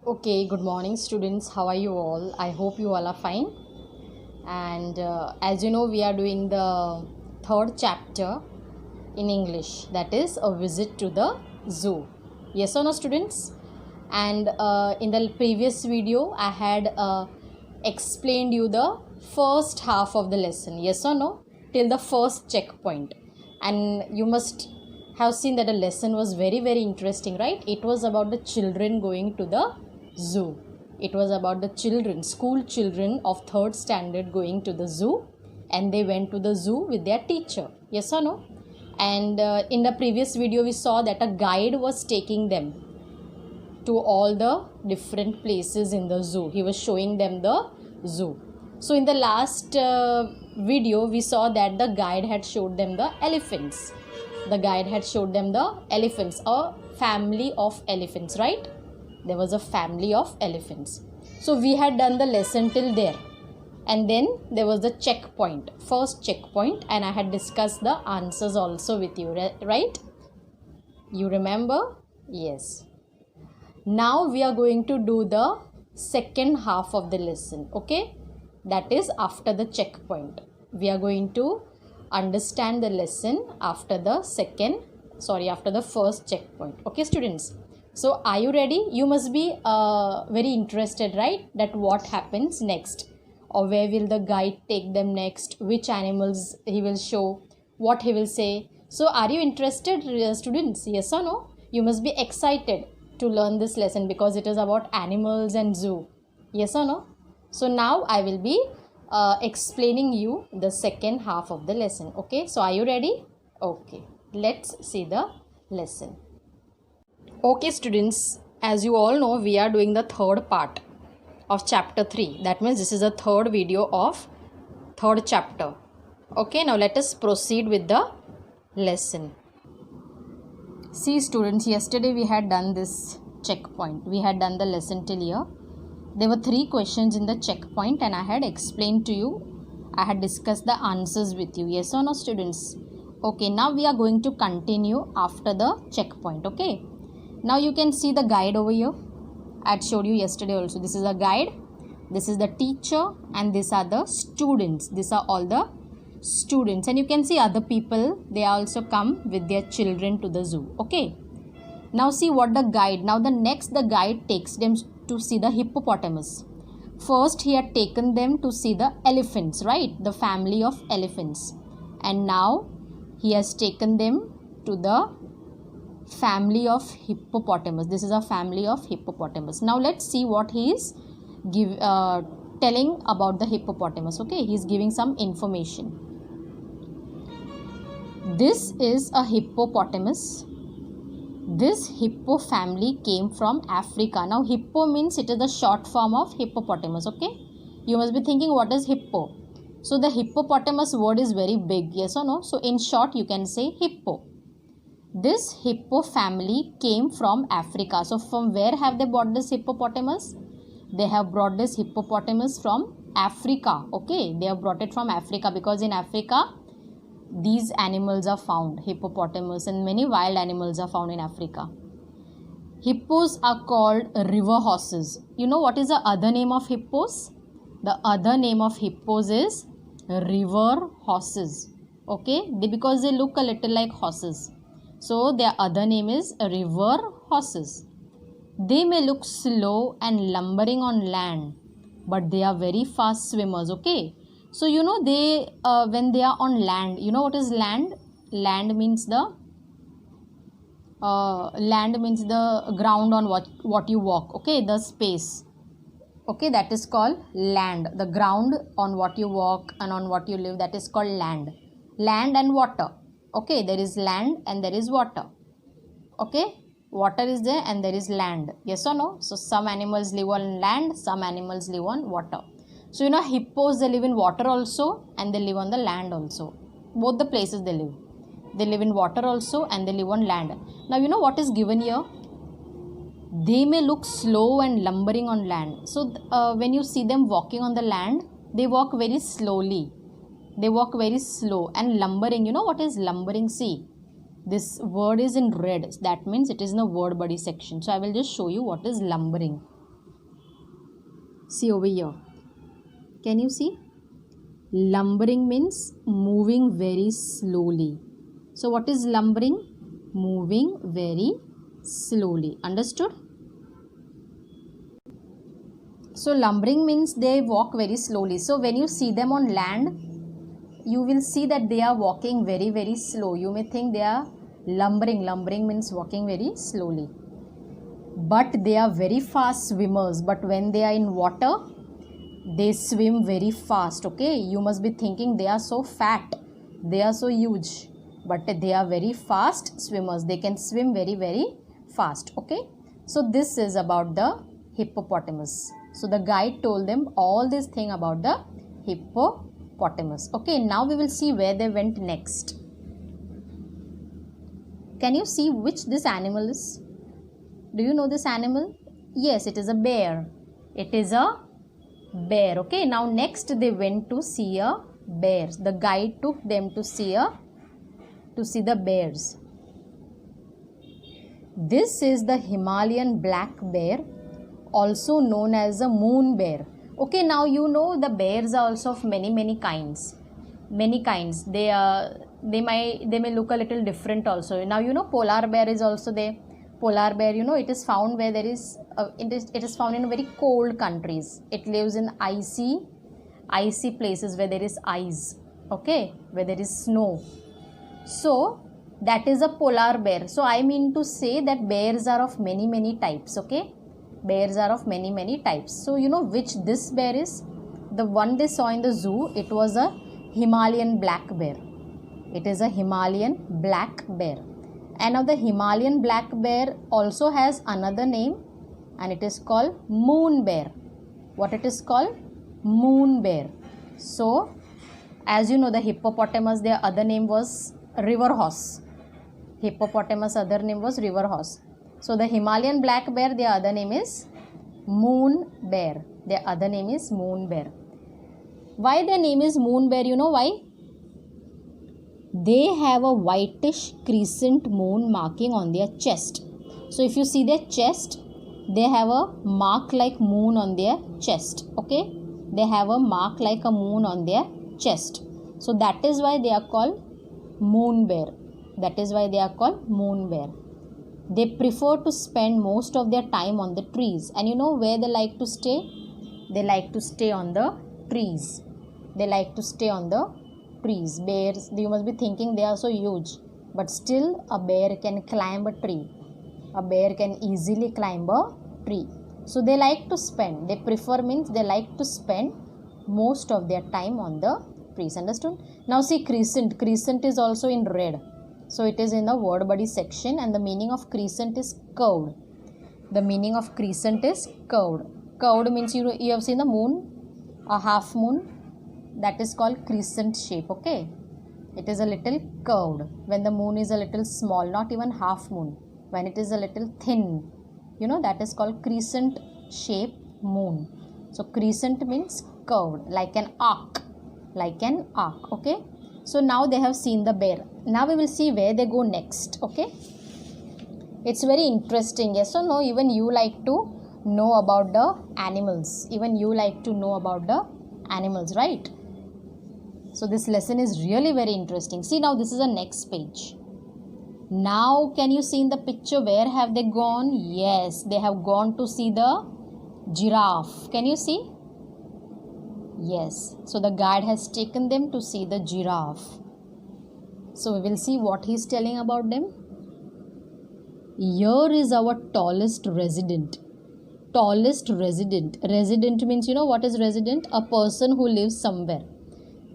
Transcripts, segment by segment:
Okay, good morning, students. How are you all? I hope you all are fine. And as you know, we are doing the third chapter in English, that is a visit to the zoo. Yes or no, students? And in the previous video, I had explained you the first half of the lesson. Yes or no? Till the first checkpoint. And you must have seen that the lesson was very interesting, right? It was about the children going to the zoo. It was about the children, school children of third standard going to the zoo, and they went to the zoo with their teacher. Yes or no? And in the previous video we saw that a guide was taking them to all the different places in the zoo. He was showing them the zoo. So in the last video we saw that the guide had showed them the elephants. The guide had showed them the elephants, a family of elephants, right? There was a family of elephants. So we had done the lesson till there, and then there was the checkpoint, first checkpoint, and I had discussed the answers also with you, right? You remember? Yes. Now we are going to do the second half of the lesson, okay? That is after the checkpoint. We are going to understand the lesson after the first checkpoint. Okay, students? So are you ready? You must be very interested, right? That what happens next, or where will the guide take them next, which animals he will show, what he will say. So are you interested, students? Yes or no? You must be excited to learn this lesson because it is about animals and zoo. Yes or no? So now I will be explaining you the second half of the lesson. Okay, so are you ready? Okay, let's see the lesson. Okay, students, as you all know, we are doing the third part of chapter 3. That means this is the third video of third chapter. Okay, now let us proceed with the lesson. See, students, yesterday we had done this checkpoint. We had done the lesson till here. There were 3 questions in the checkpoint and I had explained to you. I had discussed the answers with you. Yes or no, students? Okay, now we are going to continue after the checkpoint. Okay. Now you can see the guide over here. I had showed you yesterday also. This is a guide. This is the teacher and these are the students. These are all the students. And you can see other people. They also come with their children to the zoo. Okay. Now see what the guide. Now the guide takes them to see the hippopotamus. First he had taken them to see the elephants, right? The family of elephants. And now he has taken them to the family of hippopotamus. This is a family of hippopotamus. Now let's see what he is telling about the hippopotamus. Okay, he is giving some information. This is a hippopotamus. This hippo family came from Africa. Now hippo means it is the short form of hippopotamus. Okay, you must be thinking what is hippo. So the hippopotamus word is very big. Yes or no? So in short you can say hippo. This hippo family came from Africa. So from where have they brought this hippopotamus? They have brought this hippopotamus from Africa. Okay, they have brought it from Africa because in Africa these animals are found. Hippopotamus and many wild animals are found in Africa. Hippos are called river horses. You know what is the other name of hippos? The other name of hippos is river horses. Okay, because they look a little like horses. So their other name is river horses. They may look slow and lumbering on land, but they are very fast swimmers. Okay. So you know they when they are on land, you know what is land? Land means the ground on what you walk. Okay, the space. Okay, that is called land. The ground on what you walk and on what you live, that is called land. Land and water. Okay, there is land and there is water. Okay, water is there and there is land. Yes or no? So some animals live on land, some animals live on water. So you know hippos, they live in water also and they live on the land also. Both the places they live. They live in water also and they live on land. Now you know what is given here? They may look slow and lumbering on land. So when you see them walking on the land, they walk very slowly. They walk very slow. And lumbering, you know what is lumbering? See, this word is in red. That means it is in the word body section. So I will just show you what is lumbering. See over here. Can you see? Lumbering means moving very slowly. So what is lumbering? Moving very slowly. Understood? So lumbering means they walk very slowly. So when you see them on land, you will see that they are walking very, very slow. You may think they are lumbering. Lumbering means walking very slowly. But they are very fast swimmers. But when they are in water, they swim very fast. Okay, you must be thinking they are so fat, they are so huge, but they are very fast swimmers. They can swim very, very fast. Okay, so this is about the hippopotamus. So the guide told them all this thing about the hippopotamus. Okay, now we will see where they went next. Can you see which this animal is? Do you know this animal? Yes, it is a bear. It is a bear. Okay, now next they went to see a bear. The guide took them to see the bears. This is the Himalayan black bear, also known as a moon bear. Okay, now you know the bears are also of many kinds. Many kinds. They may look a little different also. Now you know polar bear is also there. Polar bear, you know, it is found where there is it is found in very cold countries. It lives in icy places where there is ice. Okay, where there is snow. So that is a polar bear. So I mean to say that bears are of many types. Okay, bears are of many types. So you know which this bear is? The one they saw in the zoo, it was a Himalayan black bear. It is a Himalayan black bear. And now the Himalayan black bear also has another name, and it is called moon bear. What it is called? Moon bear. So as you know, the hippopotamus, their other name was river horse. Hippopotamus other name was river horse. So the Himalayan black bear, their other name is moon bear. Their other name is moon bear. Why their name is moon bear? You know why? They have a whitish crescent moon marking on their chest. So if you see their chest, they have a mark like moon on their chest. Okay, they have a mark like a moon on their chest. So that is why they are called moon bear. That is why they are called moon bear. They prefer to spend most of their time on the trees. And you know where they like to stay? They like to stay on the trees. They like to stay on the trees. Bears, you must be thinking they are so huge, but still a bear can climb a tree. A bear can easily climb a tree. So they like to spend, they prefer means they like to spend most of their time on the trees. Understood? Now see crescent. Crescent is also in red. So it is in the word body section, and the meaning of crescent is curved. The meaning of crescent is curved. Curved means you have seen the moon, a half moon. That is called crescent shape. Okay, it is a little curved when the moon is a little small, not even half moon. When it is a little thin, you know, that is called crescent shape moon. So crescent means curved, like an arc, like an arc. Okay, so now they have seen the bear. Now we will see where they go next. Okay, it's very interesting. Yes or no? Even you like to know about the animals. Even you like to know about the animals, right? So this lesson is really very interesting. See, now this is the next page. Now can you see in the picture where have they gone? Yes, they have gone to see the giraffe. Can you see? Yes. So the guide has taken them to see the giraffe. So we will see what he is telling about them. Here is our tallest resident. Tallest resident. Resident means, you know what is resident? A person who lives somewhere.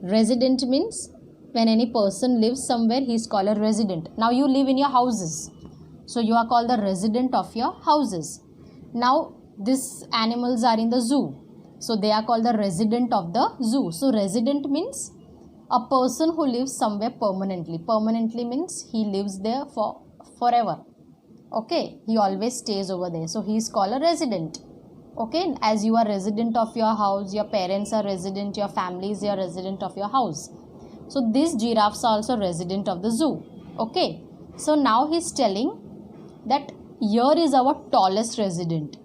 Resident means when any person lives somewhere, he is called a resident. Now you live in your houses, so you are called the resident of your houses. Now these animals are in the zoo, so they are called the resident of the zoo. So resident means a person who lives somewhere permanently. Permanently means he lives there for forever. Okay, he always stays over there, so he is called a resident. Okay, as you are resident of your house, your parents are resident, your family is a resident of your house. So these giraffes are also resident of the zoo. Okay, so now he is telling that here is our tallest resident.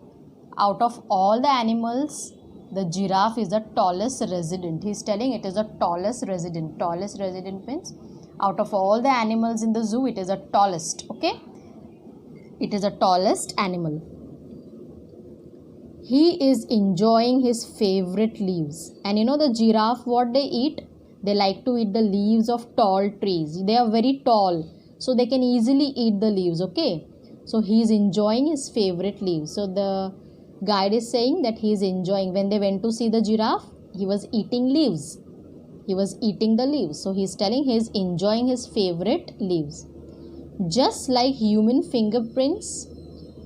Out of all the animals, The giraffe is the tallest resident. He is telling it is the tallest resident. Tallest resident means out of all the animals in the zoo, it is the tallest. Okay, it is the tallest animal. He is enjoying his favorite leaves. And you know the giraffe, what they eat? They like to eat the leaves of tall trees. They are very tall, so they can easily eat the leaves. Okay, so he is enjoying his favorite leaves. So the guide is saying that he is enjoying. When they went to see the giraffe, he was eating leaves. He was eating the leaves. So he is telling he is enjoying his favorite leaves. Just like human fingerprints,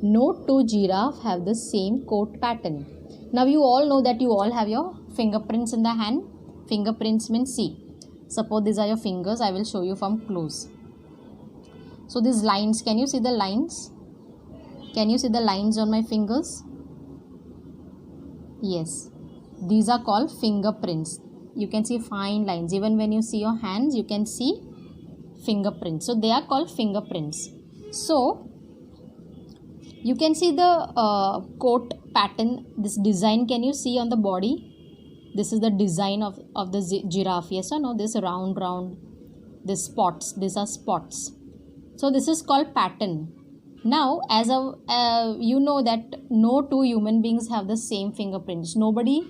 no two giraffe have the same coat pattern. Now you all know that you all have your fingerprints in the hand. Fingerprints means, see, suppose these are your fingers. I will show you from close. So these lines, can you see the lines? Can you see the lines on my fingers? Yes, these are called fingerprints. You can see fine lines. Even when you see your hands, you can see fingerprints. So they are called fingerprints. So you can see the coat pattern, this design. Can you see on the body? This is the design of the giraffe. Yes or no? This round, this spots. These are spots. So this is called pattern. Now, as you know that no two human beings have the same fingerprints. Nobody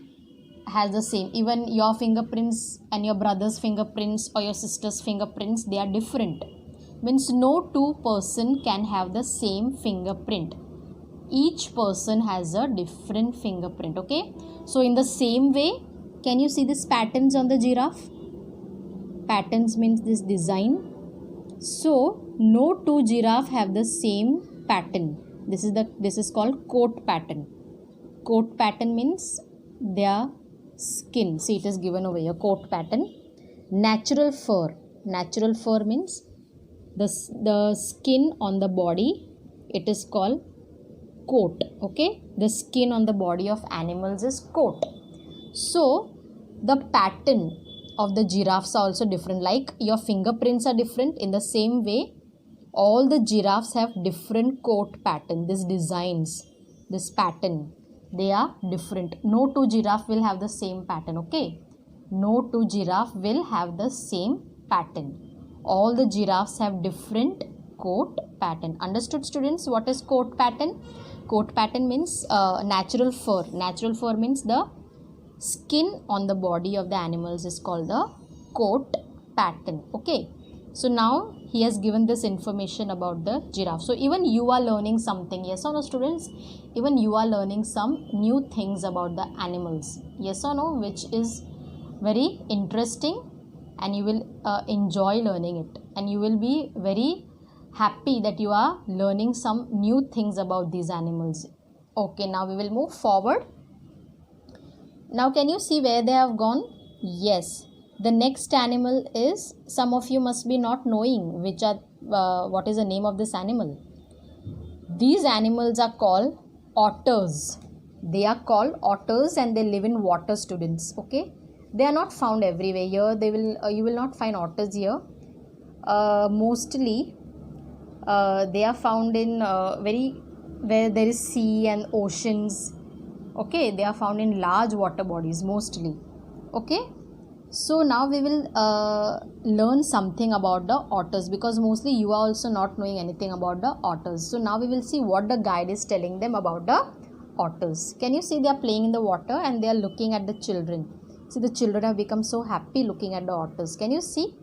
has the same. Even your fingerprints and your brother's fingerprints or your sister's fingerprints, they are different. Means no two person can have the same fingerprint. Each person has a different fingerprint. Okay. So in the same way, can you see these patterns on the giraffe? Patterns means this design. So no two giraffe have the same pattern. This is called coat pattern. Coat pattern means their skin. See, it is given over here. Coat pattern. Natural fur. Natural fur means the skin on the body. It is called coat. Okay, the skin on the body of animals is coat. So the pattern of the giraffes are also different. Like your fingerprints are different, in the same way all the giraffes have different coat pattern. These designs, this pattern, they are different. No two giraffe will have the same pattern. Okay, no two giraffe will have the same pattern. All the giraffes have different coat pattern. Understood, students? What is coat pattern? Coat pattern means natural fur. Natural fur means the skin on the body of the animals is called the coat pattern. Okay, so now he has given this information about the giraffe. So even you are learning something. Yes or no, students? Even you are learning some new things about the animals. Yes or no? Which is very interesting, and you will enjoy learning it, and you will be very happy that you are learning some new things about these animals. Okay, now we will move forward. Now can you see where they have gone? Yes, the next animal is, some of you must be not knowing which are what is the name of this animal. These animals are called otters. They are called otters and they live in water, students. Okay, they are not found everywhere. Here they will you will not find otters here. Mostly they are found in where there is sea and oceans. Okay, they are found in large water bodies mostly. Okay, so now we will learn something about the otters, because mostly you are also not knowing anything about the otters. So now we will see what the guide is telling them about the otters. Can you see they are playing in the water and they are looking at the children. See, the children have become so happy looking at the otters. Can you see?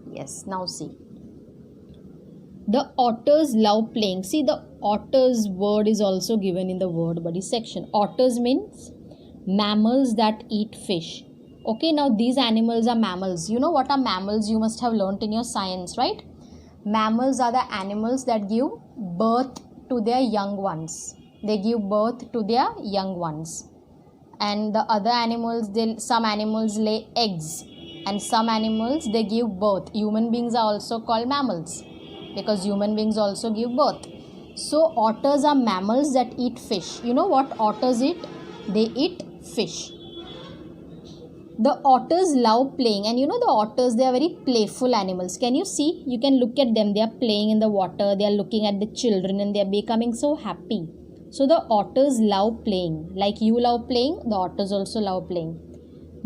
Yes, now see. The otters love playing. See, the otters word is also given in the word body section. Otters means mammals that eat fish. Okay, now these animals are mammals. You know what are mammals? You must have learnt in your science, right? Mammals are the animals that give birth to their young ones. They give birth to their young ones. And the other animals, some animals lay eggs, and some animals they give birth. Human beings are also called mammals, because human beings also give birth. So otters are mammals that eat fish. You know what otters eat? They eat fish. The otters love playing, and you know the otters, they are very playful animals. Can you see? You can look at them. They are playing in the water. They are looking at the children and they are becoming so happy. So the otters love playing. Like you love playing, the otters also love playing.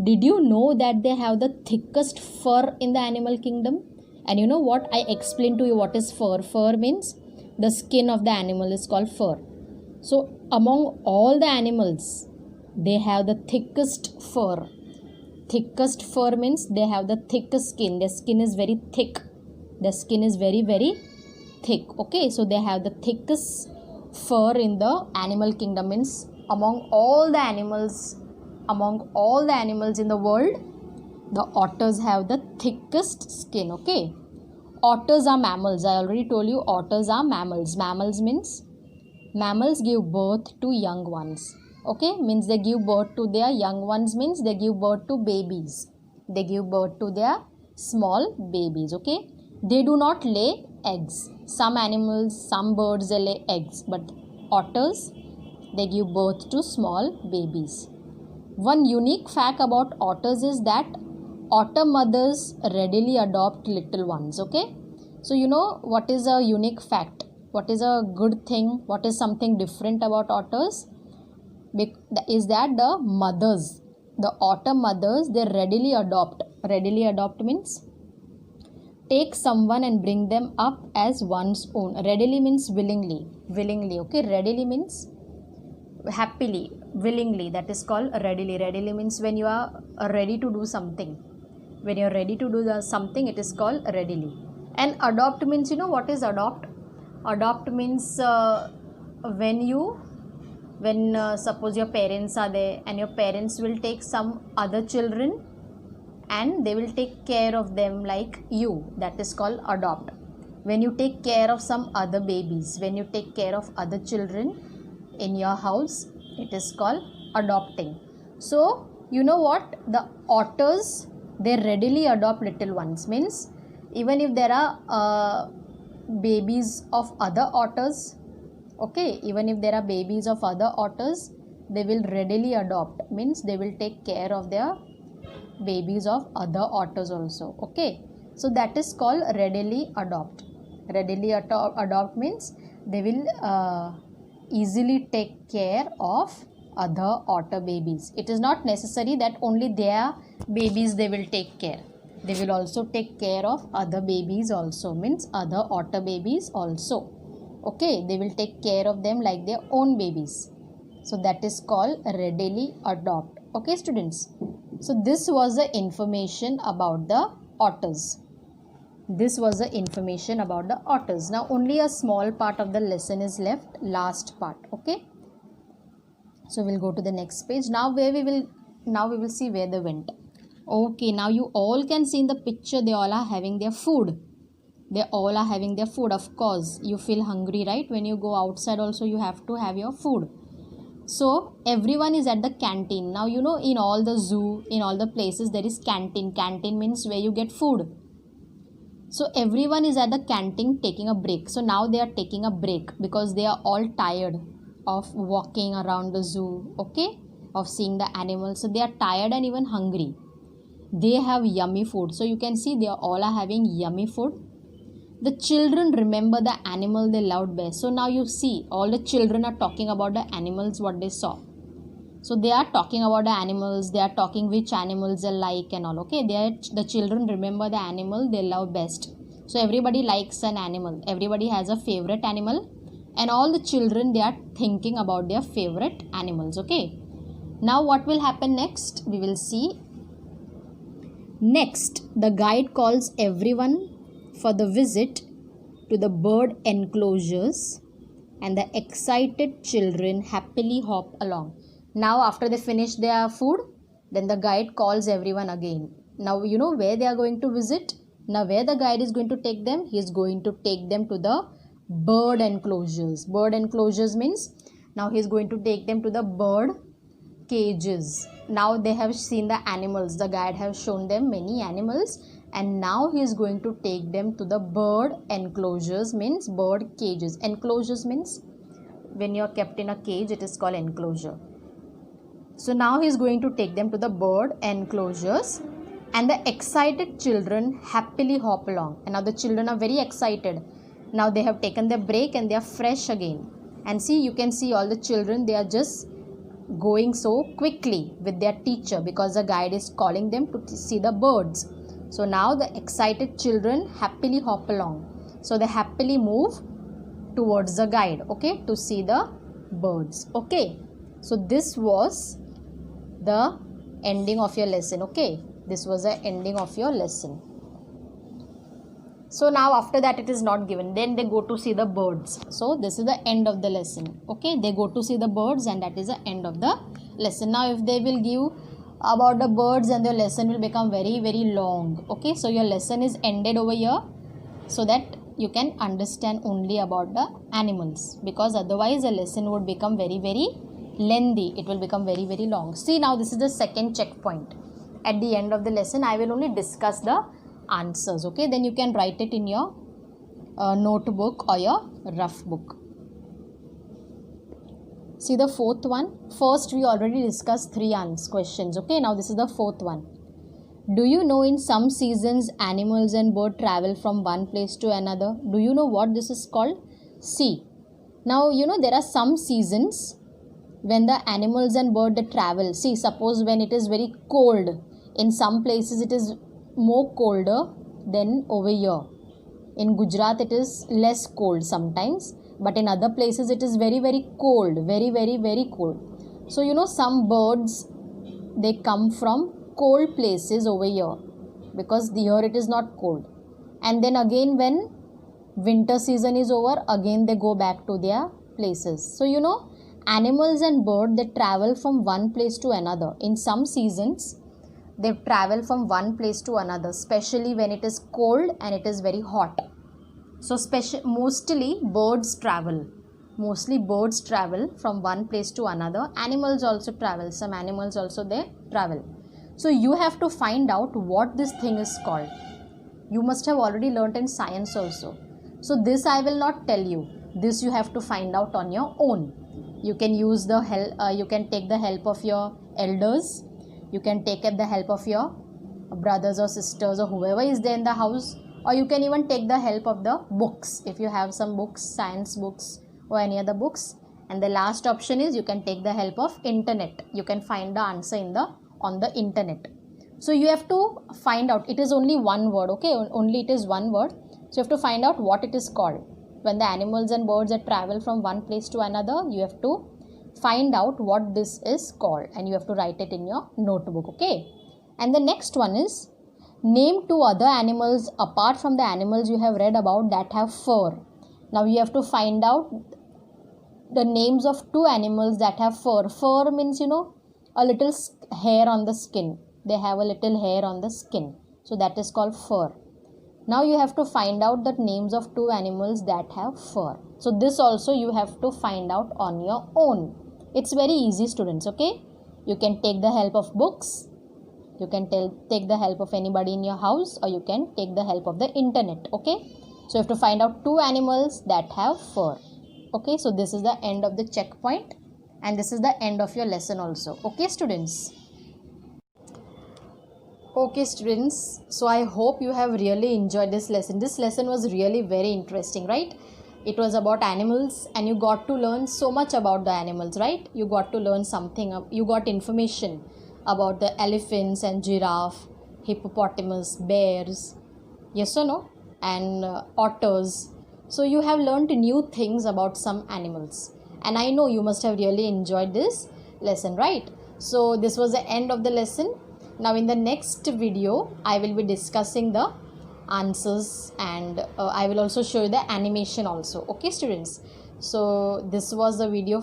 Did you know that they have the thickest fur in the animal kingdom? And you know what? I explained to you what is fur. Fur means the skin of the animal is called fur. So among all the animals, they have the thickest fur. Thickest fur means they have the thickest skin. Their skin is very thick. Their skin is very, very thick. Okay, so they have the thickest fur in the animal kingdom, means among all the animals in the world, the otters have the thickest skin. Okay, otters are mammals. I already told you otters are mammals. Mammals means mammals give birth to young ones. Okay, means they give birth to their young ones, means they give birth to babies. They give birth to their small babies. Okay, they do not lay eggs. Some animals, some birds, they lay eggs, but otters, they give birth to small babies. One unique fact about otters is that otter mothers readily adopt little ones. Okay, so you know what is a unique fact, what is a good thing, what is something different about otters, is that the mothers, the otter mothers, they readily adopt. Readily adopt means take someone and bring them up as one's own. Readily means willingly. Okay, readily means happily, willingly. That is called readily. Readily means when you are ready to do something. When you are ready to do something, it is called readily. And adopt means, you know what is adopt? Adopt means when suppose your parents are there and your parents will take some other children and they will take care of them like you. That is called adopt. When you take care of some other babies, when you take care of other children in your house, it is called adopting. So you know what, the otters, they readily adopt little ones, means even if there are babies of other otters, okay, even if there are babies of other otters, they will readily adopt, means they will take care of their babies of other otters also. Okay, so that is called readily adopt. Readily adopt means they will easily take care of other otter babies. It is not necessary that only their babies they will take care. They will also take care of other babies also, means other otter babies also. Okay, they will take care of them like their own babies. So that is called readily adopt. Okay, students. So this was the information about the otters. This was the information about the otters. Now only a small part of the lesson is left, last part. Okay. So we'll go to the next page. Now we will see where they went. Okay, now you all can see in the picture they all are having their food. They all are having their food. Of course, you feel hungry, right? When you go outside also you have to have your food. So everyone is at the canteen. Now you know in all the zoo, in all the places there is canteen. Canteen means where you get food. So everyone is at the canteen taking a break. So now they are taking a break because they are all tired of walking around the zoo, okay, of seeing the animals. So they are tired and even hungry. They have yummy food. So you can see they all are having yummy food. The children remember the animal they loved best. So now you see all the children are talking about the animals what they saw. So they are talking about the animals. They are talking which animals they like and all. Okay, the children remember the animal they love best. So everybody likes an animal. Everybody has a favorite animal. And all the children, they are thinking about their favorite animals. Okay. Now what will happen next? We will see. Next, the guide calls everyone for the visit to the bird enclosures, and the excited children happily hop along. Now after they finish their food, then the guide calls everyone again. Now you know where they are going to visit. Now where the guide is going to take them? He is going to take them to the bird enclosures. Bird enclosures means now he is going to take them to the bird cages. Now they have seen the animals. The guide has shown them many animals. And now he is going to take them to the bird enclosures, means bird cages. Enclosures means when you are kept in a cage, it is called enclosure. So now he is going to take them to the bird enclosures, and the excited children happily hop along. And now the children are very excited. Now they have taken their break and they are fresh again. And see, you can see all the children, they are just going so quickly with their teacher because the guide is calling them to see the birds. So now the excited children happily hop along. So they happily move towards the guide, okay, to see the birds. Okay, so this was the ending of your lesson. Okay, this was the ending of your lesson. So now after that it is not given, then they go to see the birds. So this is the end of the lesson. Okay, they go to see the birds and that is the end of the lesson. Now if they will give about the birds, and the lesson will become very long. Okay, so your lesson is ended over here, so that you can understand only about the animals, because otherwise the lesson would become very lengthy. It will become very long. See, now this is the second checkpoint. At the end of the lesson I will only discuss the answers. Okay, then you can write it in your notebook or your rough book. See the fourth one. First we already discussed 3 questions. Okay, now this is the fourth one. Do you know in some seasons animals and birds travel from one place to another? Do you know what this is called? See, now you know there are some seasons when the animals and birds they travel. See, suppose when it is very cold, in some places it is more colder than over here. In Gujarat it is less cold sometimes, but in other places it is very cold, very cold. So you know some birds, they come from cold places over here, because here it is not cold, and then again when winter season is over, again they go back to their places. So you know animals and birds, they travel from one place to another. In some seasons they travel from one place to another, especially when it is cold and it is very hot. So mostly birds travel from one place to another. Animals also travel, some animals also they travel. So you have to find out what this thing is called. You must have already learnt in science also. So this I will not tell you, this you have to find out on your own. You can use the help, you can take the help of your elders, you can take the help of your brothers or sisters or whoever is there in the house, or you can even take the help of the books if you have some books, science books or any other books. And the last option is you can take the help of internet. You can find the answer on the internet. So you have to find out, it is only one word, okay, only it is one word. So you have to find out what it is called. When the animals and birds that travel from one place to another, you have to find out what this is called, and you have to write it in your notebook. Okay, and the next one is name 2 other animals apart from the animals you have read about that have fur. Now you have to find out the names of 2 animals that have fur. Fur means, you know, a little hair on the skin. They have a little hair on the skin, so that is called fur. Now you have to find out the names of 2 animals that have fur. So this also you have to find out on your own. It's very easy, students. Okay, you can take the help of books, you can take the help of anybody in your house, or you can take the help of the internet. Okay, so you have to find out 2 animals that have fur. Okay, so this is the end of the checkpoint, and this is the end of your lesson also. Okay, students. Okay, students, so I hope you have really enjoyed this lesson. This lesson was really very interesting, right? It was about animals, and you got to learn so much about the animals, right? You got to learn something, you got information about the elephants and giraffe, hippopotamus, bears, yes or no, and otters. So you have learned new things about some animals, and I know you must have really enjoyed this lesson, right? So this was the end of the lesson. Now in the next video I will be discussing the answers, and I will also show you the animation also. Okay, students, so this was the video,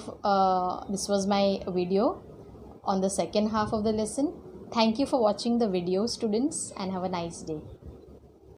this was my video on the second half of the lesson. Thank you for watching the video, students, and have a nice day.